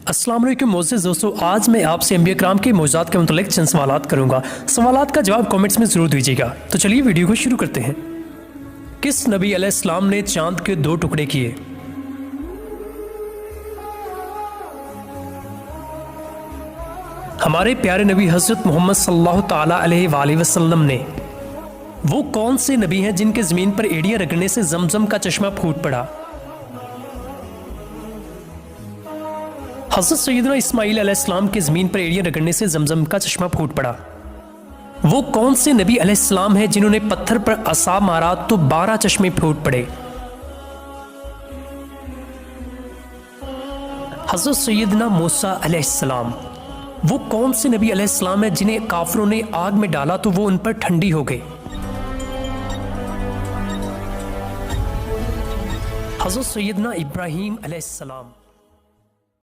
अस्सलाम वालेकुम मोअज़्ज़िज़ दोस्तों, आज मैं आपसे अंबिया किराम के मौजूदात के मुतल्लिक़ चंद सवालात करूँगा। सवालात का जवाब कमेंट्स में ज़रूर दीजिएगा। तो चलिए वीडियो को शुरू करते हैं। किस नबी अलैहिस्सलाम ने चांद के 2 टुकड़े किए? हमारे प्यारे नबी हज़रत मोहम्मद सल्लल्लाहु ताला अलैहि वसल्लम ने वो कौन से नबी हैं जिनके ज़मीन पर एड़ियाँ रगड़ने से जमजम का चश्मा फूट पड़ा? हज़रत सैयदना इस्माईल अलैहिस्सलाम के ज़मीन पर एड़ियाँ रगड़ने से जमजम का चश्मा फूट पड़ा। वो कौन से नबी अलैहिस्सलाम हैं जिन्होंने पत्थर पर असा मारा तो 12 चश्मे फूट पड़े? हज़रत सैयदना मूसा अलैहिस्सलाम। वो कौन से नबी अलैहिस्सलाम हैं जिन्हें काफिरों ने आग में डाला तो वो उन पर ठंडी हो गई? हज़रत सैयदना इब्राहीम अलैहिस्सलाम।